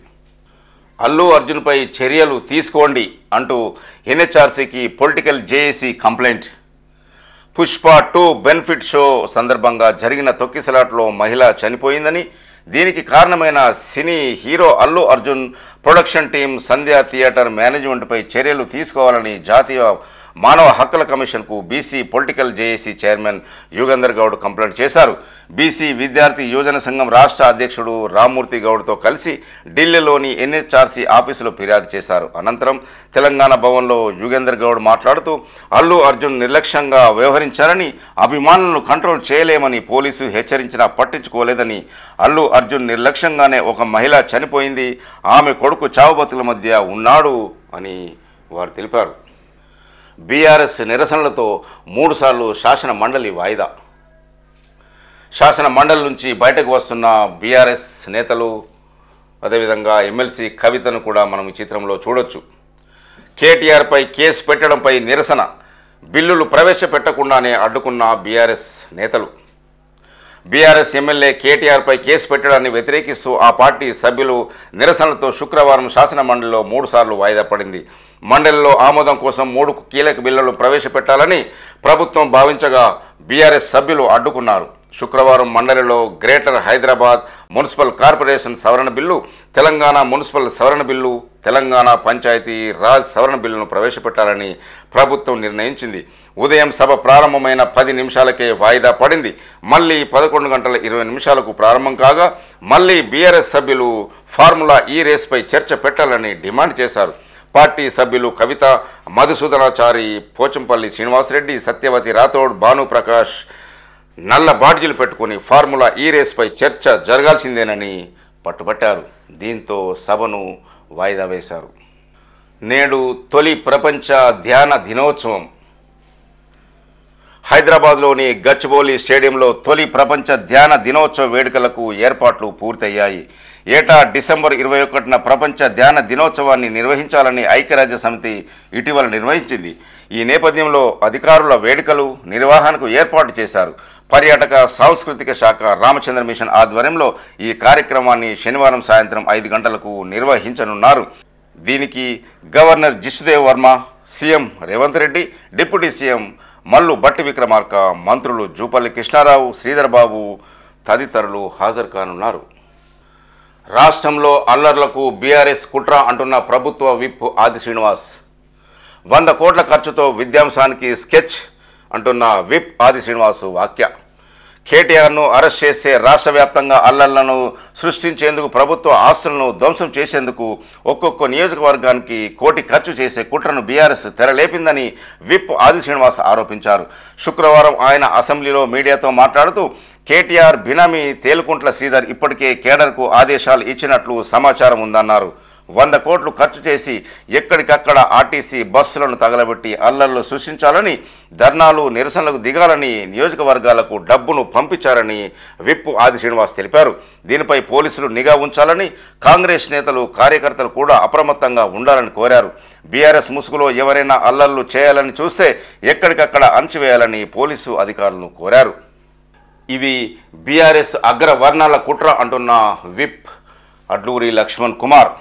అల్లు అర్జున్పై చర్యలు తీసుకోండి అంటూ ఎన్హెచ్ఆర్సీకి political JAC complaint. Pushpa 2 benefit show సందర్భంగా జరిగిన తొక్కిసలాట్లో మహిళ చనిపోయిందని, దీనికి కారణమైన cine hero Allu Arjun production team, Sandhya theatre మేనేజ్మెంట్పై చర్యలు తీసుకోవాలని జాతీయ మానవ హక్కుల కమిషన్కు BC political JAC chairman Yugandhar Goud complaint చేశారు. బీసీ విద్యార్థి యువజన సంఘం రాష్ట్ర అధ్యక్షుడు రామ్మూర్తి గౌడ్తో కలిసి ఢిల్లీలోని ఎన్హెచ్ఆర్సీ ఆఫీసులో ఫిర్యాదు చేశారు. అనంతరం తెలంగాణ భవన్లో యుగంధర్ గౌడ్ మాట్లాడుతూ అల్లు అర్జున్ నిర్లక్ష్యంగా వ్యవహరించారని, అభిమానులను కంట్రోల్ చేయలేమని పోలీసు హెచ్చరించినా పట్టించుకోలేదని, అల్లు అర్జున్ నిర్లక్ష్యంగానే ఒక మహిళ చనిపోయింది, ఆమె కొడుకు చావుబతుల మధ్య ఉన్నాడు అని వారు తెలిపారు. బీఆర్ఎస్ నిరసనలతో 3 సార్లు శాసన మండలి వాయిదా. శాసన మండలి నుంచి బయటకు వస్తున్న బీఆర్ఎస్ నేతలు, అదేవిధంగా ఎమ్మెల్సీ కవితను కూడా మనం ఈ చిత్రంలో చూడొచ్చు. కేటీఆర్పై కేసు పెట్టడంపై నిరసన, బిల్లులు ప్రవేశపెట్టకుండానే అడ్డుకున్న బీఆర్ఎస్ నేతలు. బీఆర్ఎస్ ఎమ్మెల్యే కేటీఆర్పై కేసు పెట్టడాన్ని వ్యతిరేకిస్తూ ఆ పార్టీ సభ్యులు నిరసనలతో శుక్రవారం శాసన మండలిలో 3 సార్లు వాయిదా పడింది. మండలిలో ఆమోదం కోసం 3 కీలక బిల్లులు ప్రవేశపెట్టాలని ప్రభుత్వం భావించగా బీఆర్ఎస్ సభ్యులు అడ్డుకున్నారు. శుక్రవారం మండలిలో గ్రేటర్ హైదరాబాద్ మున్సిపల్ కార్పొరేషన్ సవరణ బిల్లు, తెలంగాణ మున్సిపల్ సవరణ బిల్లు, తెలంగాణ పంచాయతీ రాజ్ సవరణ బిల్లును ప్రవేశపెట్టాలని ప్రభుత్వం నిర్ణయించింది. ఉదయం సభ ప్రారంభమైన 10 నిమిషాలకే వాయిదా పడింది. మళ్ళీ 11 గంటల 20 నిమిషాలకు ప్రారంభం కాగా మళ్ళీ బీఆర్ఎస్ సభ్యులు ఫార్ములా ఈ రేస్పై చర్చ పెట్టాలని డిమాండ్ చేశారు. పార్టీ సభ్యులు కవిత, మధుసూదనాచారి, పోచంపల్లి శ్రీనివాసరెడ్డి, సత్యవతి రాథోడ్, భానుప్రకాష్ నల్ల బాడ్జీలు పెట్టుకుని ఫార్ములా ఈ రేస్పై చర్చ జరగాల్సిందేనని పట్టుబట్టారు. దీంతో సభను వాయిదా వేశారు. నేడు తొలి ప్రపంచ ధ్యాన దినోత్సవం. హైదరాబాద్లోని గచ్చిబౌలి స్టేడియంలో తొలి ప్రపంచ ధ్యాన దినోత్సవ వేడుకలకు ఏర్పాట్లు పూర్తయ్యాయి. ఏటా డిసెంబర్ 21న ప్రపంచ ధ్యాన దినోత్సవాన్ని నిర్వహించాలని ఐక్యరాజ్య సమితి ఇటీవల నిర్వహించింది. ఈ నేపథ్యంలో అధికారుల వేడుకలు నిర్వహణకు ఏర్పాటు చేశారు. పర్యాటక సాంస్కృతిక శాఖ రామచంద్ర మిషన్ ఆధ్వర్యంలో ఈ కార్యక్రమాన్ని శనివారం సాయంత్రం 5 గంటలకు నిర్వహించనున్నారు. దీనికి governor Jishnu Dev Varma, CM Revanth Reddy, deputy CM Mallu Bhatti Vikramarka, మంత్రులు జూపల్లి కృష్ణారావు, శ్రీధర్ బాబు, తదితరులు హాజరు కానున్నారు. రాష్ట్రంలో అల్లర్లకు బీఆర్ఎస్ కుట్ర అంటున్న ప్రభుత్వ విప్ ఆది శ్రీనివాస్. 100 కోట్ల ఖర్చుతో విధ్వంసానికి స్కెచ్ అంటున్న విప్ ఆది శ్రీనివాసు వ్యాఖ్య. కేటీఆర్ను అరెస్ట్ చేసే రాష్ట్ర వ్యాప్తంగా అల్లర్లను సృష్టించేందుకు ప్రభుత్వ ఆస్తులను ధ్వంసం చేసేందుకు ఒక్కొక్క నియోజకవర్గానికి కోటి ఖర్చు చేసే కుట్రను బీఆర్ఎస్ తెరలేపిందని విప్ ఆది శ్రీనివాస్ ఆరోపించారు. శుక్రవారం ఆయన అసెంబ్లీలో మీడియాతో మాట్లాడుతూ కేటీఆర్ బినామీ తేలుకుంట్ల శ్రీధర్ ఇప్పటికే కేడర్కు ఆదేశాలు ఇచ్చినట్లు సమాచారం ఉందన్నారు. 100 కోట్లు ఖర్చు చేసి ఎక్కడికక్కడ ఆర్టీసీ బస్సులను తగలబెట్టి అల్లర్లు సృష్టించాలని, ధర్నాలు నిరసనలకు దిగాలని నియోజకవర్గాలకు డబ్బును పంపించారని విప్ ఆది శ్రీనివాస్ తెలిపారు. దీనిపై పోలీసులు నిఘా ఉంచాలని, కాంగ్రెస్ నేతలు కార్యకర్తలు కూడా అప్రమత్తంగా ఉండాలని కోరారు. బీఆర్ఎస్ ముసుగులో ఎవరైనా అల్లర్లు చేయాలని చూస్తే ఎక్కడికక్కడ అణచివేయాలని పోలీసు అధికారులను కోరారు. ఇవి బీఆర్ఎస్ అగ్రవర్ణాల కుట్ర అంటున్న విప్ అడ్లూరి లక్ష్మణ్ కుమార్.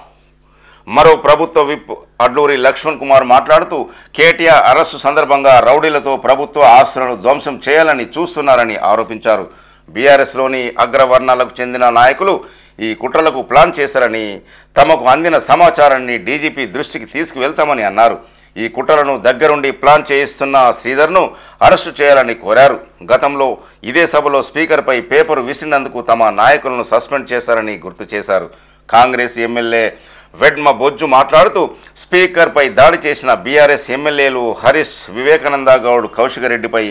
మరో ప్రభుత్వ విప్ అడ్లూరి లక్ష్మణ్ కుమార్ మాట్లాడుతూ కేటీఆర్ అరెస్టు సందర్భంగా రౌడీలతో ప్రభుత్వ ఆస్తులను ధ్వంసం చేయాలని చూస్తున్నారని ఆరోపించారు. బీఆర్ఎస్లోని అగ్రవర్ణాలకు చెందిన నాయకులు ఈ కుట్రలకు ప్లాన్ చేశారని, తమకు అందిన సమాచారాన్ని డీజీపీ దృష్టికి తీసుకువెళ్తామని అన్నారు. ఈ కుట్రలను దగ్గరుండి ప్లాన్ చేయిస్తున్న శ్రీధర్ను అరెస్టు చేయాలని కోరారు. గతంలో ఇదే సభలో స్పీకర్పై పేపరు విసిరినందుకు తమ నాయకులను సస్పెండ్ చేశారని గుర్తు చేశారు. కాంగ్రెస్ ఎమ్మెల్యే వెడ్మ బొజ్జు మాట్లాడుతూ స్పీకర్పై దాడి చేసిన బీఆర్ఎస్ ఎమ్మెల్యేలు హరీష్, వివేకానంద గౌడ్, కౌశికరెడ్డిపై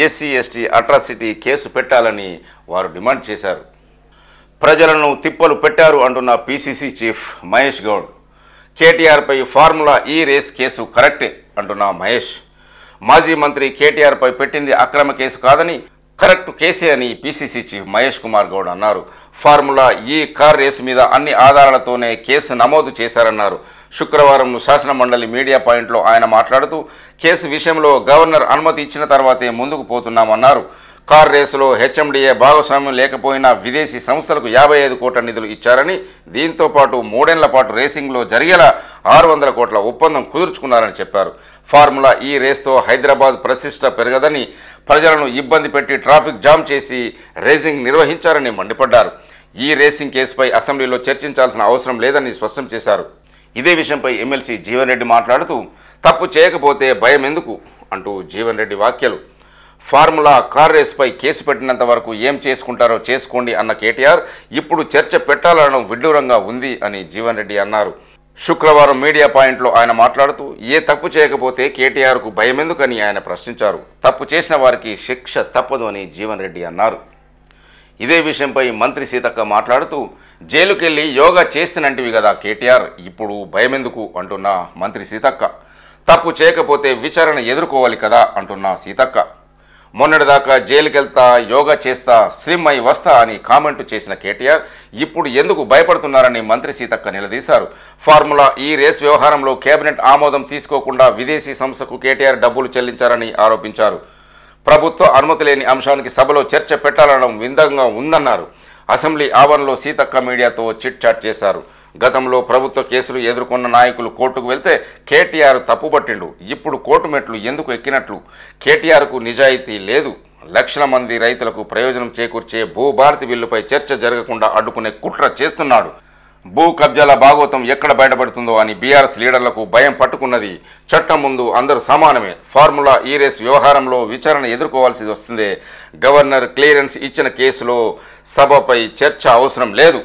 ఎస్సీ ఎస్టీ అట్రాసిటీ కేసు పెట్టాలని వారు డిమాండ్ చేశారు. ప్రజలను తిప్పలు పెట్టారు అంటున్న పీసీసీ చీఫ్ మహేష్ గౌడ్. కేటీఆర్పై ఫార్ములా ఈ రేస్ కేసు కరెక్టే అంటున్న మహేష్. మాజీ మంత్రి కేటీఆర్పై పెట్టింది అక్రమ కేసు కాదని, కరెక్ట్ కేసే అని పీసీసీ చీఫ్ మహేష్ కుమార్ గౌడ్ అన్నారు. ఫార్ములా ఈ కార్ రేసు మీద అన్ని ఆధారాలతోనే కేసు నమోదు చేశారన్నారు. శుక్రవారం శాసన మండలి మీడియా పాయింట్లో ఆయన మాట్లాడుతూ కేసు విషయంలో గవర్నర్ అనుమతి ఇచ్చిన తర్వాతే ముందుకు పోతున్నామన్నారు. కార్ రేసులో హెచ్ఎండిఏ భాగస్వామ్యం లేకపోయినా విదేశీ సంస్థలకు 55 కోట్ల నిధులు ఇచ్చారని, దీంతో పాటు 3 ఏళ్ల పాటు రేసింగ్లో జరిగేలా 600 కోట్ల ఒప్పందం కుదుర్చుకున్నారని చెప్పారు. ఫార్ములా ఈ రేస్తో హైదరాబాద్ ప్రతిష్ట పెరగదని, ప్రజలను ఇబ్బంది పెట్టి ట్రాఫిక్ జామ్ చేసి రేసింగ్ నిర్వహించారని మండిపడ్డారు. ఈ రేసింగ్ కేసుపై అసెంబ్లీలో చర్చించాల్సిన అవసరం లేదని స్పష్టం చేశారు. ఇదే విషయంపై ఎమ్మెల్సీ జీవన్ రెడ్డి మాట్లాడుతూ తప్పు చేయకపోతే భయం ఎందుకు అంటూ జీవన్ రెడ్డి వ్యాఖ్యలు. ఫార్ములా కార్ రేసుపై కేసు పెట్టినంత వరకు ఏం చేసుకుంటారో చేసుకోండి అన్న కేటీఆర్ ఇప్పుడు చర్చ పెట్టాలనడం విడ్డూరంగా ఉంది అని జీవన్ రెడ్డి అన్నారు. శుక్రవారం మీడియా పాయింట్లో ఆయన మాట్లాడుతూ ఏ తప్పు చేయకపోతే కేటీఆర్కు భయం ఎందుకని ఆయన ప్రశ్నించారు. తప్పు చేసిన వారికి శిక్ష తప్పదు అని జీవన్ రెడ్డి అన్నారు. ఇదే విషయంపై మంత్రి సీతక్క మాట్లాడుతూ జైలుకెళ్ళి యోగా చేస్తున్నంటివి కదా కేటీఆర్, ఇప్పుడు భయం ఎందుకు అంటున్న మంత్రి సీతక్క. తప్పు చేయకపోతే విచారణ ఎదుర్కోవాలి కదా అంటున్న సీతక్క. మొన్నటిదాకా జైలుకెళ్తా, యోగా చేస్తా, స్లిమ్ అయి వస్తా అని కామెంటు చేసిన కేటీఆర్ ఇప్పుడు ఎందుకు భయపడుతున్నారని మంత్రి సీతక్క నిలదీశారు. ఫార్ములా ఈ రేస్ వ్యవహారంలో కేబినెట్ ఆమోదం తీసుకోకుండా విదేశీ సంస్థకు కేటీఆర్ డబ్బులు చెల్లించారని ఆరోపించారు. ప్రభుత్వ అనుమతి లేని అంశానికి సభలో చర్చ పెట్టాలనడం విందంగా ఉందన్నారు. అసెంబ్లీ ఆవరణలో సీతక్క మీడియాతో చిట్ చాట్ చేశారు. గతంలో ప్రభుత్వ కేసులు ఎదుర్కొన్న నాయకులు కోర్టుకు వెళ్తే కేటీఆర్ తప్పుపట్టిండు, ఇప్పుడు కోర్టు మెట్లు ఎందుకు ఎక్కినట్లు? కేటీఆర్కు నిజాయితీ లేదు. లక్షల మంది రైతులకు ప్రయోజనం చేకూర్చే భూభారతి బిల్లుపై చర్చ జరగకుండా అడ్డుకునే కుట్ర చేస్తున్నాడు. భూ కబ్జాల భాగోతం ఎక్కడ బయటపడుతుందో అని బీఆర్ఎస్ లీడర్లకు భయం పట్టుకున్నది. చట్టం ముందు అందరూ సమానమే. ఫార్ములా ఈ రేస్ వ్యవహారంలో విచారణ ఎదుర్కోవాల్సి వస్తుందే. గవర్నర్ క్లియరెన్స్ ఇచ్చిన కేసులో సభపై చర్చ అవసరం లేదు.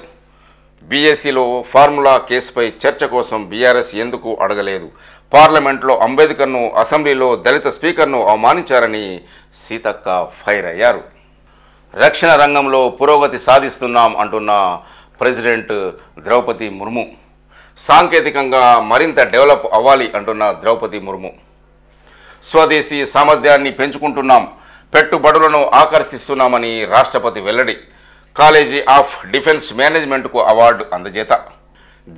బీఎస్సీలో ఫార్ములా కేసుపై చర్చ కోసం బీఆర్ఎస్ ఎందుకు అడగలేదు? పార్లమెంట్లో అంబేద్కర్ను, అసెంబ్లీలో దళిత స్పీకర్ను అవమానించారని సీతక్క ఫైర్ అయ్యారు. రక్షణ రంగంలో పురోగతి సాధిస్తున్నాం అంటున్న ప్రెసిడెంట్ ద్రౌపది ముర్ము. సాంకేతికంగా మరింత డెవలప్ అవ్వాలి అంటున్న ద్రౌపది ముర్ము. స్వదేశీ సామర్థ్యాన్ని పెంచుకుంటున్నాం, పెట్టుబడులను ఆకర్షిస్తున్నామని రాష్ట్రపతి వెల్లడి. కాలేజీ ఆఫ్ డిఫెన్స్ మేనేజ్మెంట్కు అవార్డు అందజేత.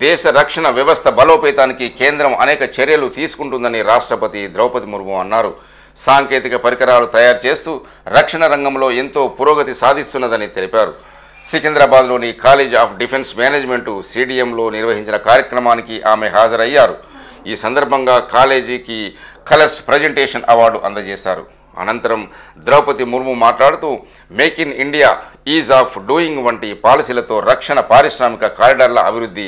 దేశ రక్షణ వ్యవస్థ బలోపేతానికి కేంద్రం అనేక చర్యలు తీసుకుంటుందని రాష్ట్రపతి ద్రౌపది ముర్ము అన్నారు. సాంకేతిక పరికరాలు తయారు చేస్తూ రక్షణ రంగంలో ఎంతో పురోగతి సాధిస్తున్నదని తెలిపారు. సికింద్రాబాద్లోని కాలేజ్ ఆఫ్ డిఫెన్స్ మేనేజ్మెంట్ సిడిఎంలో నిర్వహించిన కార్యక్రమానికి ఆమె హాజరయ్యారు. ఈ సందర్భంగా కాలేజీకి కలర్స్ ప్రజెంటేషన్ అవార్డు అందజేశారు. అనంతరం ద్రౌపది ముర్ము మాట్లాడుతూ make in India is of doing వంటి పాలసీలతో రక్షణ పారిశ్రామిక కారిడార్ల అభివృద్ధి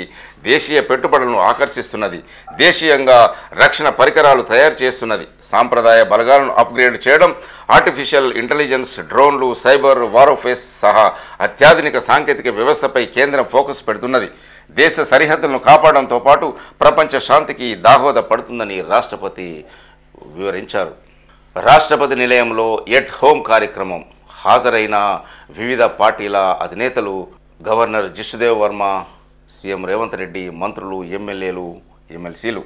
దేశీయ పెట్టుబడులను ఆకర్షిస్తున్నది. దేశీయంగా రక్షణ పరికరాలు తయారు చేస్తున్నది. సాంప్రదాయ బలగాలను అప్గ్రేడ్ చేయడం, ఆర్టిఫిషియల్ ఇంటెలిజెన్స్, డ్రోన్లు, సైబర్ వారోఫేస్ సహా అత్యాధునిక సాంకేతిక వ్యవస్థపై కేంద్రం ఫోకస్ పెడుతున్నది. దేశ సరిహద్దులను కాపాడడంతో పాటు ప్రపంచ శాంతికి దాహోదపడుతుందని రాష్ట్రపతి వివరించారు. రాష్ట్రపతి నిలయంలో ఎట్ హోమ్ కార్యక్రమం హాజరైన వివిధ పార్టీల అధినేతలు, గవర్నర్ జిష్ణుదేవ్ వర్మ, సీఎం రేవంత్ రెడ్డి, మంత్రులు, ఎమ్మెల్యేలు, ఎమ్మెల్సీలు.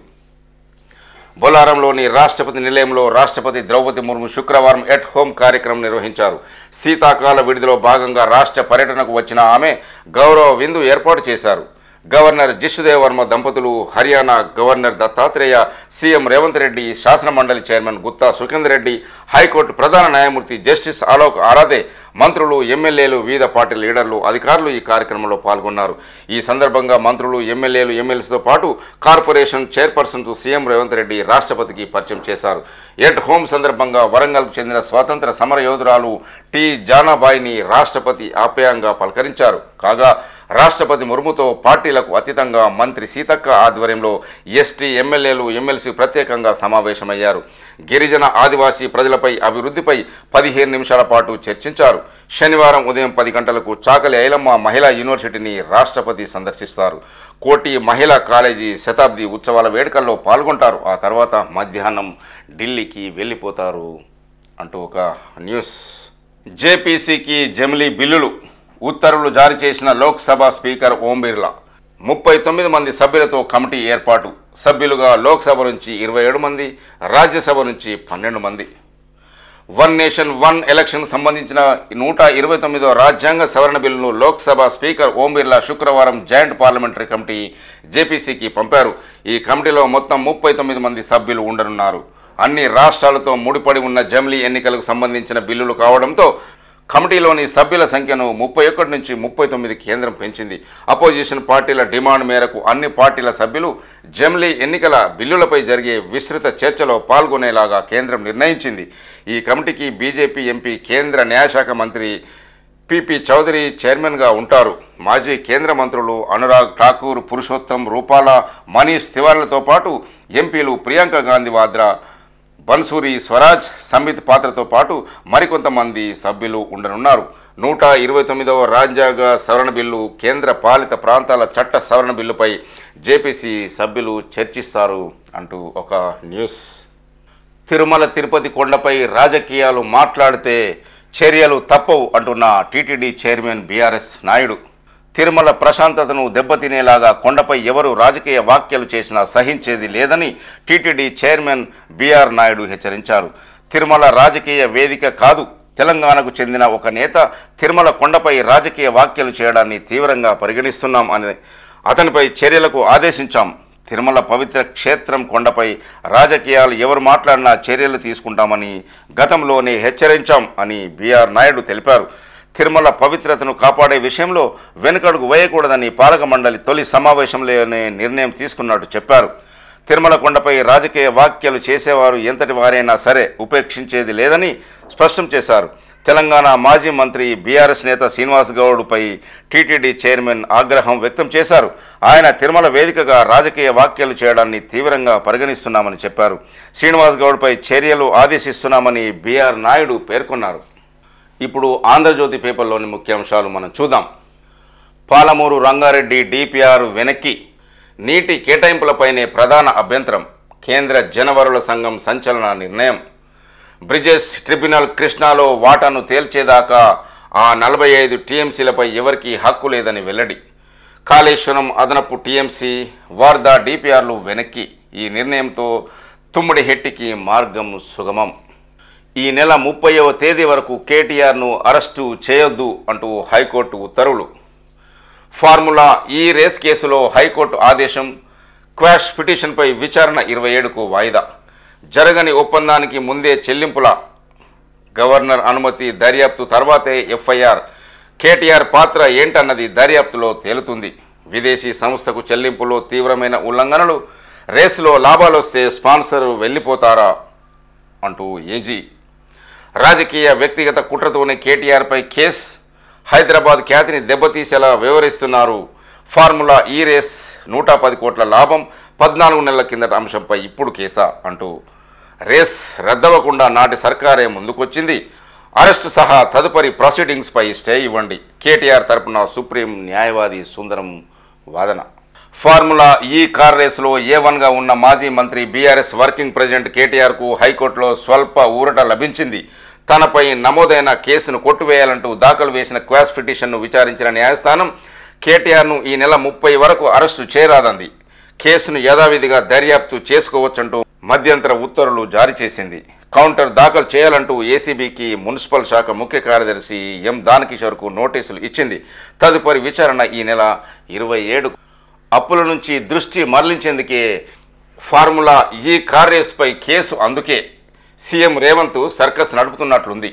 బొల్లారంలోని రాష్ట్రపతి నిలయంలో రాష్ట్రపతి ద్రౌపది ముర్ము శుక్రవారం ఎట్ హోమ్ కార్యక్రమం నిర్వహించారు. శీతాకాల విడిదిలో భాగంగా రాష్ట్ర పర్యటనకు వచ్చిన ఆమె గౌరవ విందు ఏర్పాటు చేశారు. గవర్నర్ జిష్ణుదేవ్ వర్మ దంపతులు, హర్యానా గవర్నర్ దత్తాత్రేయ, సీఎం రేవంత్ రెడ్డి, శాసనమండలి చైర్మన్ గుత్తా సుఖేందర్ రెడ్డి, హైకోర్టు ప్రధాన న్యాయమూర్తి జస్టిస్ అలోక్ ఆరాధే, మంత్రులు, ఎమ్మెల్యేలు, వివిధ పార్టీ లీడర్లు, అధికారులు ఈ కార్యక్రమంలో పాల్గొన్నారు. ఈ సందర్భంగా మంత్రులు, ఎమ్మెల్యేలు, ఎమ్మెల్సీతో పాటు కార్పొరేషన్ చైర్పర్సన్తో సీఎం రేవంత్ రెడ్డి రాష్ట్రపతికి పరిచయం చేశారు. ఎట్ హోమ్ సందర్భంగా వరంగల్కు చెందిన స్వాతంత్ర సమర యోధురాలు టి జానాబాయిని రాష్ట్రపతి ఆప్యాయంగా పలకరించారు. కాగా రాష్ట్రపతి ముర్ముతో పార్టీలకు అతీతంగా మంత్రి సీతక్క ఆధ్వర్యంలో ఎస్టీ, ఎమ్మెల్యేలు, ఎమ్మెల్సీ ప్రత్యేకంగా సమావేశమయ్యారు. గిరిజన ఆదివాసీ ప్రజలపై అభివృద్ధిపై 15 నిమిషాల పాటు చర్చించారు. శనివారం ఉదయం 10 గంటలకు చాకలి ఐలమ్మ మహిళా యూనివర్సిటీని రాష్ట్రపతి సందర్శిస్తారు. కోటి మహిళా కాలేజీ శతాబ్ది ఉత్సవాల వేడుకల్లో పాల్గొంటారు. ఆ తర్వాత మధ్యాహ్నం ఢిల్లీకి వెళ్ళిపోతారు అంటూ ఒక న్యూస్. జేపీసీకి జమిలీ బిల్లులు ఉత్తర్వులు జారీ చేసిన లోక్సభ స్పీకర్ ఓం బిర్లా. 39 మంది సభ్యులతో కమిటీ ఏర్పాటు. సభ్యులుగా లోక్సభ నుంచి 27 మంది, రాజ్యసభ నుంచి 12 మంది. వన్ నేషన్ వన్ ఎలక్షన్ సంబంధించిన 129వ రాజ్యాంగ సవరణ బిల్లును లోక్సభ స్పీకర్ ఓం బిర్లా శుక్రవారం జాయింట్ పార్లమెంటరీ కమిటీ జేపీసీకి పంపారు. ఈ కమిటీలో మొత్తం 39 మంది సభ్యులు ఉండనున్నారు. అన్ని రాష్ట్రాలతో ముడిపడి ఉన్న జమిలీ ఎన్నికలకు సంబంధించిన బిల్లులు కావడంతో కమిటీలోని సభ్యుల సంఖ్యను 31 నుంచి 39 కేంద్రం పెంచింది. అపోజిషన్ పార్టీల డిమాండ్ మేరకు అన్ని పార్టీల సభ్యులు జమిలీ ఎన్నికల బిల్లులపై జరిగే విస్తృత చర్చలో పాల్గొనేలాగా కేంద్రం నిర్ణయించింది. ఈ కమిటీకి బీజేపీ ఎంపీ, కేంద్ర న్యాయశాఖ మంత్రి పిపి చౌదరి చైర్మన్గా ఉంటారు. మాజీ కేంద్ర మంత్రులు అనురాగ్ ఠాకూర్, పురుషోత్తం రూపాలా, మనీష్ తివారీలతో పాటు ఎంపీలు ప్రియాంక గాంధీ వాద్రా, బన్సూరి, స్వరాజ్, సంబిత్ పాత్రతో పాటు మరికొంతమంది సభ్యులు ఉండనున్నారు. 129వ రాజ్యాంగ సవరణ బిల్లు, కేంద్ర పాలిత ప్రాంతాల చట్ట సవరణ బిల్లుపై జేపీసీ సభ్యులు చర్చిస్తారు అంటూ ఒక న్యూస్. తిరుమల తిరుపతి కొండపై రాజకీయాలు మాట్లాడితే చర్యలు తప్పవు అంటున్న TTD chairman BRS Naidu. Tirumala ప్రశాంతతను దెబ్బతినేలాగా కొండపై ఎవరు రాజకీయ వ్యాఖ్యలు చేసినా సహించేది లేదని టీటీడీ చైర్మన్ బీఆర్ నాయుడు హెచ్చరించారు. తిరుమల రాజకీయ వేదిక కాదు. తెలంగాణకు చెందిన ఒక నేత తిరుమల కొండపై రాజకీయ వ్యాఖ్యలు చేయడాన్ని తీవ్రంగా పరిగణిస్తున్నాం అని అతనిపై చర్యలకు ఆదేశించాం. తిరుమల పవిత్ర క్షేత్రం కొండపై రాజకీయాలు ఎవరు మాట్లాడినా చర్యలు తీసుకుంటామని గతంలోనే హెచ్చరించాం అని బీఆర్ నాయుడు తెలిపారు. తిరుమల పవిత్రతను కాపాడే విషయంలో వెనుకడుగు వేయకూడదని పాలక మండలి తొలి సమావేశంలోనే నిర్ణయం తీసుకున్నట్టు చెప్పారు. తిరుమల కొండపై రాజకీయ వ్యాఖ్యలు చేసేవారు ఎంతటి వారైనా సరే ఉపేక్షించేది లేదని స్పష్టం చేశారు. తెలంగాణ మాజీ మంత్రి బీఆర్ఎస్ నేత శ్రీనివాస్ గౌడ్పై టీటీడీ చైర్మన్ ఆగ్రహం వ్యక్తం చేశారు. ఆయన తిరుమల వేదికగా రాజకీయ వ్యాఖ్యలు చేయడాన్ని తీవ్రంగా పరిగణిస్తున్నామని చెప్పారు. శ్రీనివాస్ గౌడ్పై చర్యలు ఆదేశిస్తున్నామని బీఆర్ నాయుడు పేర్కొన్నారు. ఇప్పుడు ఆంధ్రజ్యోతి పేపర్లోని ముఖ్యాంశాలు మనం చూద్దాం. పాలమూరు రంగారెడ్డి డిపిఆర్ వెనక్కి, నీటి కేటాయింపులపైనే ప్రధాన అభ్యంతరం, కేంద్ర జలవనరుల సంఘం సంచలన నిర్ణయం. బ్రిజెస్ ట్రిబ్యునల్ కృష్ణాలో వాటాను తేల్చేదాకా ఆ 45 టీఎంసీలపై ఎవరికీ హక్కు లేదని వెల్లడి. కాళేశ్వరం అదనపు టీఎంసీ, వార్దా డిపిఆర్లు వెనక్కి. ఈ నిర్ణయంతో తుమ్మిడి హెట్టికి మార్గం సుగమం. ఈ నెల 30వ తేదీ వరకు కేటీఆర్ను అరెస్టు చేయొద్దు అంటూ హైకోర్టు ఉత్తర్వులు. ఫార్ములా ఈ రేస్ కేసులో హైకోర్టు ఆదేశం. క్వాష్ పిటిషన్పై విచారణ 27కు వాయిదా. జరగని ఒప్పందానికి ముందే చెల్లింపుల, గవర్నర్ అనుమతి, దర్యాప్తు తర్వాతే ఎఫ్ఐఆర్. కేటీఆర్ పాత్ర ఏంటన్నది దర్యాప్తులో తేలుతుంది. విదేశీ సంస్థకు చెల్లింపులో తీవ్రమైన ఉల్లంఘనలు, రేసులో లాభాలొస్తే స్పాన్సర్ వెళ్ళిపోతారా అంటూ ఏజీ. రాజకీయ వ్యక్తిగత కుట్రతోనే కేటీఆర్పై కేసు, హైదరాబాద్ ఖ్యాతిని దెబ్బతీసేలా వివరిస్తున్నారు. ఫార్ములా ఈ రేస్ 110 కోట్ల లాభం 14 నెలల కిందట అంశంపై ఇప్పుడు కేసా అంటూ రేస్ రద్దవకుండా నాటి సర్కారే ముందుకొచ్చింది. అరెస్టు సహా తదుపరి ప్రొసీడింగ్స్పై స్టే ఇవ్వండి. కేటీఆర్ తరపున సుప్రీం న్యాయవాది సుందరం వాదన. ఫార్ములా ఈ కార్ రేసులో A1గా ఉన్న మాజీ మంత్రి బీఆర్ఎస్ వర్కింగ్ ప్రెసిడెంట్ కేటీఆర్కు హైకోర్టులో స్వల్ప ఊరట లభించింది. తనపై నమోదైన కేసును కొట్టివేయాలంటూ దాఖలు వేసిన క్వాష్ పిటిషన్ను విచారించిన న్యాయస్థానం కేటీఆర్ను ఈ నెల 30 వరకు అరెస్టు చేయరాదంది. కేసును యథావిధిగా దర్యాప్తు చేసుకోవచ్చంటూ మధ్యంతర ఉత్తర్వులు జారీ చేసింది. కౌంటర్ దాఖలు చేయాలంటూ ఏసీబీకి మున్సిపల్ శాఖ ముఖ్య కార్యదర్శి ఎం దానకిషోర్కు నోటీసులు ఇచ్చింది. తదుపరి విచారణ ఈ నెల 27. అప్పుల నుంచి దృష్టి మరలించేందుకే ఫార్ములా ఈ కార్ రేసుపై కేసు. అందుకే సీఎం రేవంత్ సర్కస్ నడుపుతున్నట్లుంది.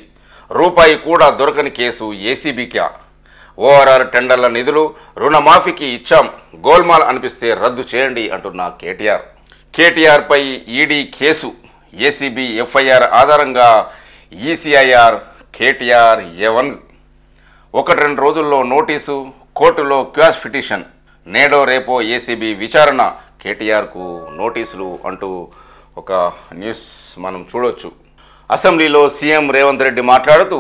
రూపాయి కూడా దొరకని కేసు ఏసీబీకా? ఓఆర్ఆర్ టెండర్ల నిధులు రుణమాఫీకి ఇచ్చాం, గోల్మాల్ అనిపిస్తే రద్దు చేయండి అంటున్న కేటీఆర్పై ఈడీ కేసు. ఏసీబీ ఎఫ్ఐఆర్ ఆధారంగా ఈసీఐఆర్ కేటీఆర్ A1. 1-2 రోజుల్లో నోటీసు, కోర్టులో క్వాష్ పిటిషన్. నేడో రేపో ఏసీబీ విచారణ, కేటీఆర్కు నోటీసులు అంటూ ఒక న్యూస్ మనం చూడొచ్చు. అసెంబ్లీలో సీఎం రేవంత్ రెడ్డి మాట్లాడుతూ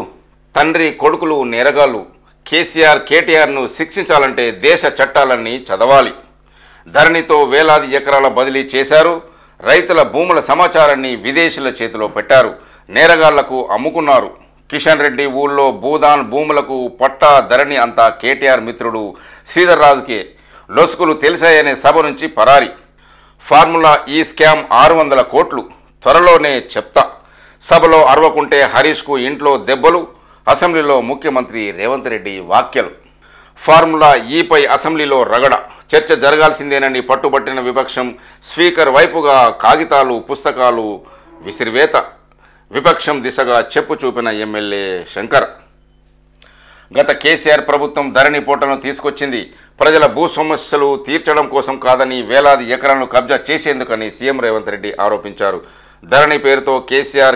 తండ్రి కొడుకులు నేరగాళ్ళు, కేసీఆర్ కేటీఆర్ను శిక్షించాలంటే దేశ చట్టాలన్నీ చదవాలి. ధరణితో వేలాది ఎకరాల బదిలీ చేశారు. రైతుల భూముల సమాచారాన్ని విదేశీయుల చేతిలో పెట్టారు. నేరగాళ్లకు అమ్ముకున్నారు. కిషన్ రెడ్డి ఊళ్ళో భూదాన్ భూములకు పట్టా ధరణి అంతా కేటీఆర్ మిత్రుడు శ్రీధర్ రాజుకే. లొసుకులు తెలిసాయనే సభ నుంచి పరారి. ఫార్ములా ఈ స్కామ్ 600 కోట్లు, త్వరలోనే చెప్తా. సభలో అరవకుంటే హరీష్కు ఇంట్లో దెబ్బలు. అసెంబ్లీలో ముఖ్యమంత్రి రేవంత్ రెడ్డి వ్యాఖ్యలు. ఫార్ములా ఈపై అసెంబ్లీలో రగడ. చర్చ జరగాల్సిందేనని పట్టుబట్టిన విపక్షం. స్పీకర్ వైపుగా కాగితాలు పుస్తకాలు విసిరివేత. విపక్షం దిశగా చెప్పు చూపిన ఎమ్మెల్యే శంకర్. గత కేసీఆర్ ప్రభుత్వం ధరణి పోర్టల్ను తీసుకొచ్చింది. ప్రజల భూ సమస్యలు తీర్చడం కోసం కాదని వేలాది ఎకరాలను కబ్జా చేసేందుకని సీఎం రేవంత్ రెడ్డి ఆరోపించారు. ధరణి పేరుతో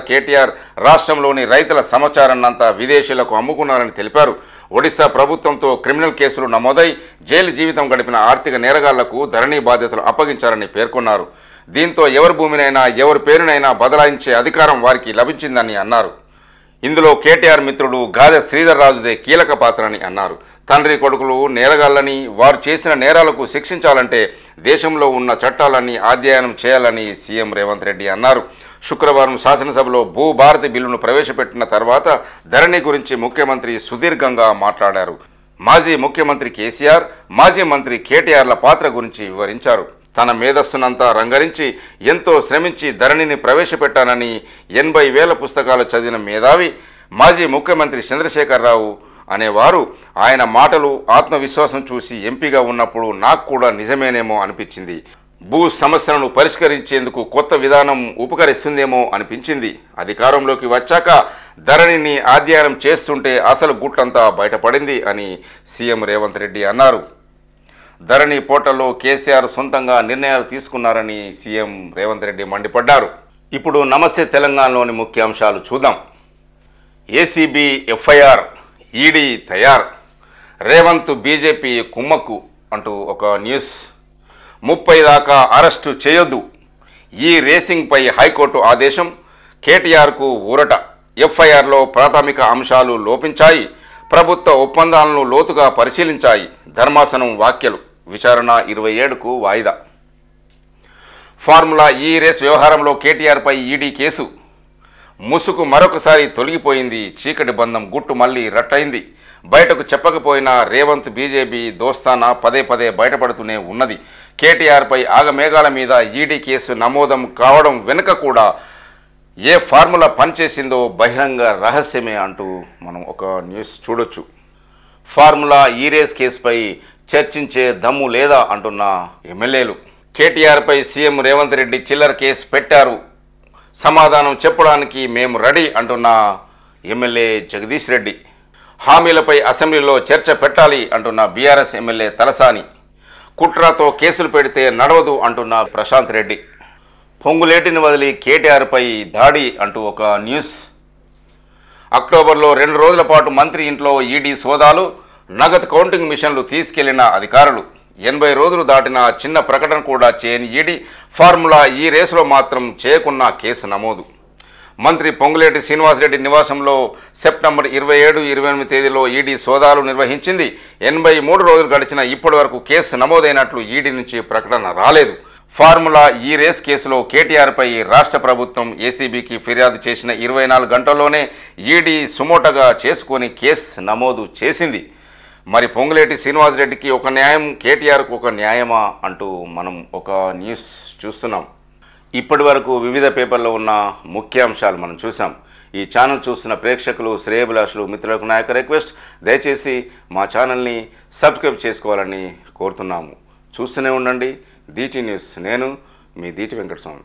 కేటీఆర్ రాష్ట్రంలోని రైతుల సమాచారాన్నంతా విదేశీయులకు అమ్ముకున్నారని తెలిపారు. ఒడిశా ప్రభుత్వంతో క్రిమినల్ కేసులు నమోదై జైలు జీవితం గడిపిన ఆర్థిక నేరగాళ్లకు ధరణి బాధ్యతలు అప్పగించారని పేర్కొన్నారు. దీంతో ఎవరి భూమినైనా ఎవరి పేరునైనా బదలాయించే అధికారం వారికి లభించిందని అన్నారు. ఇందులో కేటీఆర్ మిత్రుడు గాదె శ్రీధర్ రాజుదే కీలక పాత్రని అన్నారు. తండ్రి కొడుకులు నేరగాళ్లని, వారు చేసిన నేరాలకు శిక్షించాలంటే దేశంలో ఉన్న చట్టాలన్నీ అధ్యయనం చేయాలని సీఎం రేవంత్ రెడ్డి అన్నారు. శుక్రవారం శాసనసభలో భూభారతి బిల్లును ప్రవేశపెట్టిన తర్వాత ధరణి గురించి ముఖ్యమంత్రి సుదీర్ఘంగా మాట్లాడారు. మాజీ ముఖ్యమంత్రి కేసీఆర్, మాజీ మంత్రి కేటీఆర్ల పాత్ర గురించి వివరించారు. తన మేధస్సునంతా రంగరించి ఎంతో శ్రమించి ధరణిని ప్రవేశపెట్టానని 80,000 పుస్తకాలు చదివిన మేధావి మాజీ ముఖ్యమంత్రి చంద్రశేఖరరావు అనేవారు. ఆయన మాటలు, ఆత్మవిశ్వాసం చూసి ఎంపీగా ఉన్నప్పుడు నాకు కూడా నిజమేనేమో అనిపించింది. భూ సమస్యలను పరిష్కరించేందుకు కొత్త విధానం ఉపకరిస్తుందేమో అనిపించింది. అధికారంలోకి వచ్చాక ధరణిని అధ్యయనం చేస్తుంటే అసలు గుట్టంతా బయటపడింది అని సీఎం రేవంత్ రెడ్డి అన్నారు. ధరణి పోర్టల్లో కేసీఆర్ సొంతంగా నిర్ణయాలు తీసుకున్నారని సీఎం రేవంత్ రెడ్డి మండిపడ్డారు. ఇప్పుడు నమస్తే తెలంగాణలోని ముఖ్యాంశాలు చూద్దాం. ఏసీబీ ఎఫ్ఐఆర్, ఈడీ తయార్, రేవంత్ బీజేపీ కుమ్మక్కు అంటూ ఒక న్యూస్. 30 దాకా అరెస్టు చేయొద్దు, ఈ రేసింగ్పై హైకోర్టు ఆదేశం. కేటీఆర్కు ఊరట. ఎఫ్ఐఆర్లో ప్రాథమిక అంశాలు లోపించాయి. ప్రభుత్వ ఒప్పందాలను లోతుగా పరిశీలించాయి. ధర్మాసనం వ్యాఖ్యలు. విచారణ 27కు వాయిదా. ఫార్ములా ఈ రేస్ వ్యవహారంలో కేటీఆర్పై ఈడీ కేసు. ముసుగు మరొకసారి తొలగిపోయింది. చీకటి బంధం గుట్టు మళ్ళీ రట్టయింది. బయటకు చెప్పకపోయినా రేవంత్ బీజేపీ దోస్తానా పదే పదే బయటపడుతూనే ఉన్నది. కేటీఆర్పై ఆగమేఘాల మీద ఈడీ కేసు నమోదం కావడం వెనుక కూడా ఏ ఫార్ములా పనిచేసిందో బహిరంగ రహస్యమే అంటూ మనం ఒక న్యూస్ చూడొచ్చు. ఫార్ములా ఈ రేస్ కేసుపై చర్చించే దమ్ము లేదా అంటున్న ఎమ్మెల్యేలు. కేటీఆర్పై సీఎం రేవంత్ రెడ్డి చిల్లర కేసు పెట్టారు, సమాధానం చెప్పడానికి మేము రెడీ అంటున్న ఎమ్మెల్యే జగదీష్ రెడ్డి. హామీలపై అసెంబ్లీలో చర్చ పెట్టాలి అంటున్న బీఆర్ఎస్ ఎమ్మెల్యే తలసాని. కుట్రతో కేసులు పెడితే నడవదు అంటున్న ప్రశాంత్ రెడ్డి. పొంగులేటిని వదిలి కేటీఆర్పై దాడి అంటూ ఒక న్యూస్. అక్టోబర్లో 2 రోజుల పాటు మంత్రి ఇంట్లో ఈడీ సోదాలు, నగదు కౌంటింగ్ మిషన్లు తీసుకెళ్లిన అధికారులు. 80 రోజులు దాటిన చిన్న ప్రకటన కూడా చేయని ఈడీ ఫార్ములా ఈ రేసులో మాత్రం చేయకున్న కేసు నమోదు. మంత్రి పొంగులేటి శ్రీనివాసరెడ్డి నివాసంలో సెప్టెంబర్ 27, 28 తేదీలో ఈడీ సోదాలు నిర్వహించింది. 83 రోజులు గడిచిన ఇప్పటి వరకు కేసు నమోదైనట్లు ఈడీ నుంచి ప్రకటన రాలేదు. ఫార్ములా ఈ రేస్ కేసులో కేటీఆర్పై రాష్ట్ర ప్రభుత్వం ఏసీబీకి ఫిర్యాదు చేసిన 24 గంటల్లోనే ఈడీ సుమోటగా చేసుకొని కేసు నమోదు చేసింది. మరి పొంగులేటి శ్రీనివాసరెడ్డికి ఒక న్యాయం, కేటీఆర్కు ఒక న్యాయమా అంటూ మనం ఒక న్యూస్ చూస్తున్నాం. ఇప్పటి వరకు వివిధ పేపర్లో ఉన్న ముఖ్యాంశాలు మనం చూసాం. ఈ ఛానల్ చూస్తున్న ప్రేక్షకులు, శ్రేయభిలాషులు, మిత్రులకు నా యొక్క రిక్వెస్ట్, దయచేసి మా ఛానల్ని సబ్స్క్రైబ్ చేసుకోవాలని కోరుతున్నాము. చూస్తూనే ఉండండి దీటి న్యూస్. నేను మీ దీటి వెంకటస్వామి.